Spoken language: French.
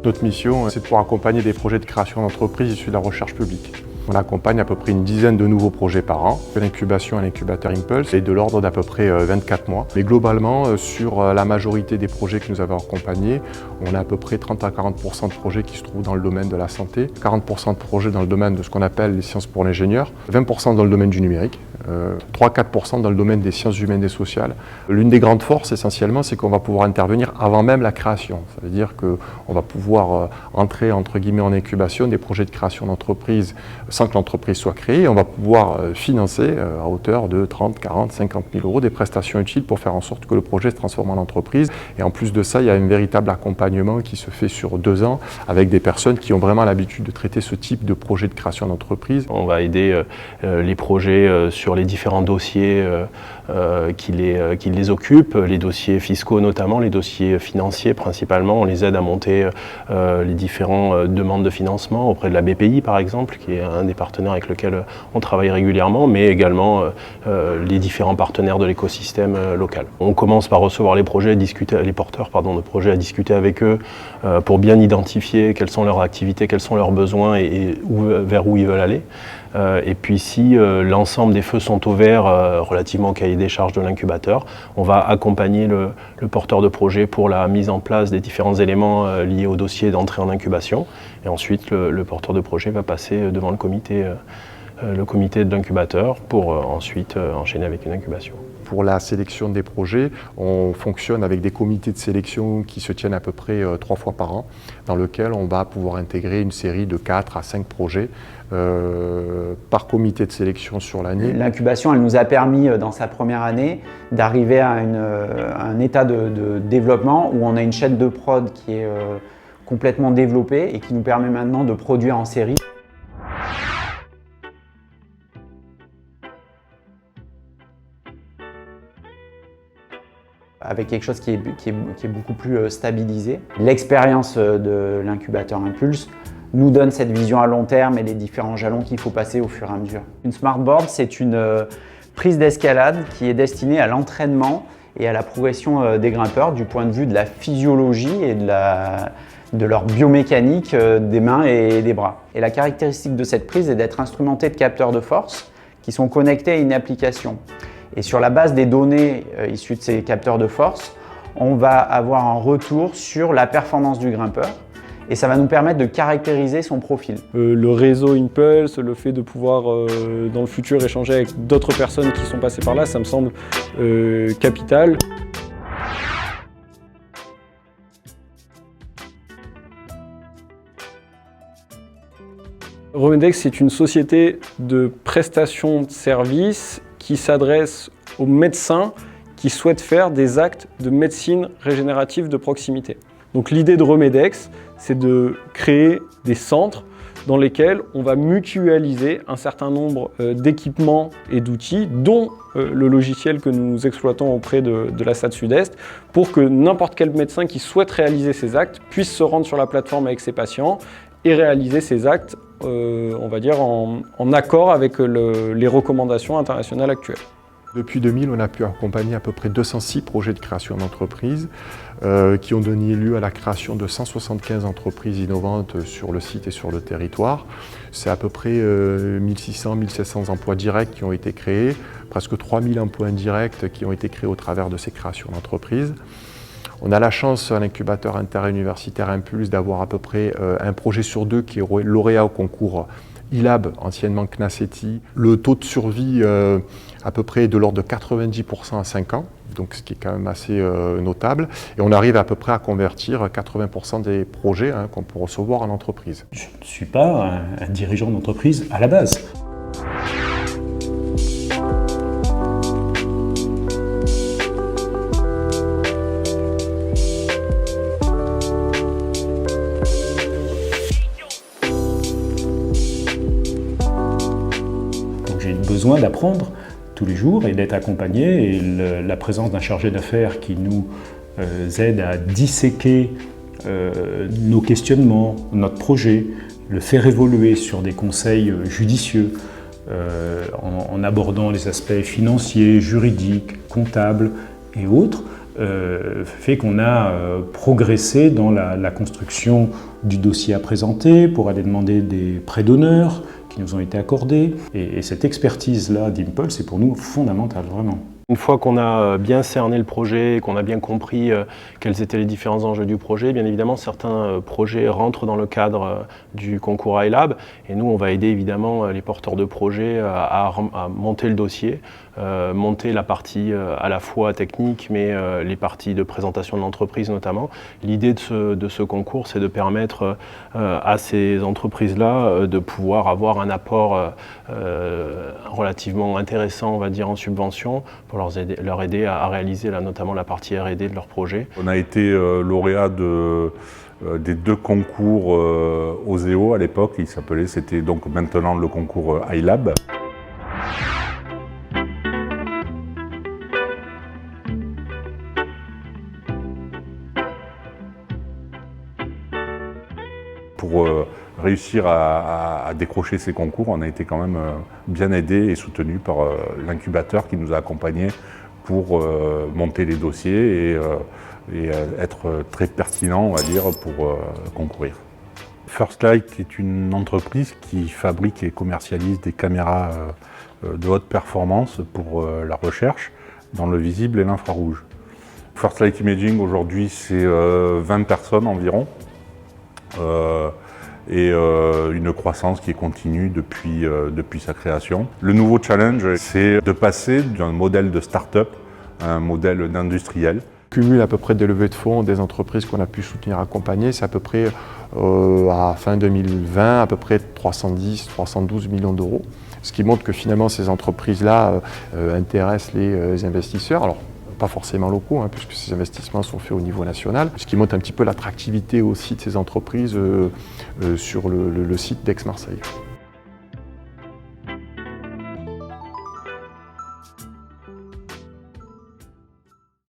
Notre mission, c'est de pouvoir accompagner des projets de création d'entreprises issus de la recherche publique. On accompagne à peu près une dizaine de nouveaux projets par an. L'incubation à l'incubateur Impulse est de l'ordre d'à peu près 24 mois. Mais globalement, sur la majorité des projets que nous avons accompagnés, on a à peu près 30 à 40% de projets qui se trouvent dans le domaine de la santé, 40% de projets dans le domaine de ce qu'on appelle les sciences pour l'ingénieur, 20% dans le domaine du numérique, 3-4% dans le domaine des sciences humaines et sociales. L'une des grandes forces essentiellement, c'est qu'on va pouvoir intervenir avant même la création. Ça veut dire qu'on va pouvoir entrer entre guillemets en incubation des projets de création d'entreprise sans que l'entreprise soit créée. On va pouvoir financer à hauteur de 30, 40, 50 000 euros des prestations utiles pour faire en sorte que le projet se transforme en entreprise. Et en plus de ça, il y a un véritable accompagnement qui se fait sur 2 ans avec des personnes qui ont vraiment l'habitude de traiter ce type de projet de création d'entreprise. On va aider les projets sur les différents dossiers qui les occupent, les dossiers fiscaux notamment, les dossiers financiers principalement. On les aide à monter les différentes demandes de financement auprès de la BPI par exemple, qui est un des partenaires avec lequel on travaille régulièrement, mais également les différents partenaires de l'écosystème local. On commence par recevoir les projets, les porteurs de projets, à discuter avec eux pour bien identifier quelles sont leurs activités, quels sont leurs besoins et vers où ils veulent aller. Et puis si l'ensemble des feux sont au vert relativement au cahier des charges de l'incubateur, on va accompagner le porteur de projet pour la mise en place des différents éléments liés au dossier d'entrée en incubation. Et ensuite, le porteur de projet va passer devant le comité de l'incubateur pour ensuite enchaîner avec une incubation. Pour la sélection des projets, on fonctionne avec des comités de sélection qui se tiennent à peu près 3 fois par an, dans lequel on va pouvoir intégrer une série de 4 à 5 projets par comité de sélection sur l'année. L'incubation, elle nous a permis, dans sa première année, d'arriver à un état de développement où on a une chaîne de prod qui est complètement développée et qui nous permet maintenant de produire en série. Avec quelque chose qui est beaucoup plus stabilisé. L'expérience de l'incubateur Impulse nous donne cette vision à long terme et les différents jalons qu'il faut passer au fur et à mesure. Une smartboard, c'est une prise d'escalade qui est destinée à l'entraînement et à la progression des grimpeurs du point de vue de la physiologie et de leur biomécanique des mains et des bras. Et la caractéristique de cette prise est d'être instrumentée de capteurs de force qui sont connectés à une application. Et sur la base des données issues de ces capteurs de force, on va avoir un retour sur la performance du grimpeur et ça va nous permettre de caractériser son profil. Le réseau Impulse, le fait de pouvoir dans le futur échanger avec d'autres personnes qui sont passées par là, ça me semble capital. Romedex, c'est une société de prestation de services qui s'adresse aux médecins qui souhaitent faire des actes de médecine régénérative de proximité. Donc l'idée de Romedex, c'est de créer des centres dans lesquels on va mutualiser un certain nombre d'équipements et d'outils, dont le logiciel que nous exploitons auprès de la SAD Sud-Est, pour que n'importe quel médecin qui souhaite réaliser ces actes puisse se rendre sur la plateforme avec ses patients et réaliser ces actes, on va dire, en accord avec les recommandations internationales actuelles. Depuis 2000, on a pu accompagner à peu près 206 projets de création d'entreprises qui ont donné lieu à la création de 175 entreprises innovantes sur le site et sur le territoire. C'est à peu près 1600-1700 emplois directs qui ont été créés, presque 3000 emplois indirects qui ont été créés au travers de ces créations d'entreprises. On a la chance à l'incubateur interuniversitaire Impulse d'avoir à peu près un projet sur 2 qui est lauréat au concours ILAB, anciennement CNACETI. Le taux de survie à peu près de l'ordre de 90% à 5 ans, donc ce qui est quand même assez notable. Et on arrive à peu près à convertir 80% des projets qu'on peut recevoir en entreprise. Je ne suis pas un dirigeant d'entreprise à la base. J'ai besoin d'apprendre tous les jours et d'être accompagné. Et la présence d'un chargé d'affaires qui nous aide à disséquer nos questionnements, notre projet, le faire évoluer sur des conseils judicieux, en abordant les aspects financiers, juridiques, comptables et autres, fait qu'on a progressé dans la construction du dossier à présenter pour aller demander des prêts d'honneur qui nous ont été accordés. Et cette expertise-là d'Impulse est pour nous fondamentale, vraiment. Une fois qu'on a bien cerné le projet, qu'on a bien compris quels étaient les différents enjeux du projet, bien évidemment certains projets rentrent dans le cadre du concours iLab et nous on va aider évidemment les porteurs de projets à monter le dossier, monter la partie à la fois technique mais les parties de présentation de l'entreprise notamment. L'idée de ce concours c'est de permettre à ces entreprises-là de pouvoir avoir un apport relativement intéressant on va dire en subvention pour leur aider à réaliser notamment la partie R&D de leur projet. On a été lauréat des 2 concours OSEO à l'époque, c'était donc maintenant le concours iLab. Pour réussir à décrocher ces concours, on a été quand même bien aidé et soutenu par l'incubateur qui nous a accompagnés pour monter les dossiers et être très pertinent, on va dire, pour concourir. First Light est une entreprise qui fabrique et commercialise des caméras de haute performance pour la recherche dans le visible et l'infrarouge. First Light Imaging aujourd'hui c'est 20 personnes environ. Et une croissance qui est continue depuis sa création. Le nouveau challenge, c'est de passer d'un modèle de start-up à un modèle d'industriel. Cumul à peu près des levées de fonds des entreprises qu'on a pu soutenir, accompagner, c'est à peu près à fin 2020, à peu près 312 millions d'euros. Ce qui montre que finalement ces entreprises-là intéressent les investisseurs. Alors, pas forcément locaux, puisque ces investissements sont faits au niveau national, ce qui montre un petit peu l'attractivité aussi de ces entreprises sur le site d'Aix-Marseille.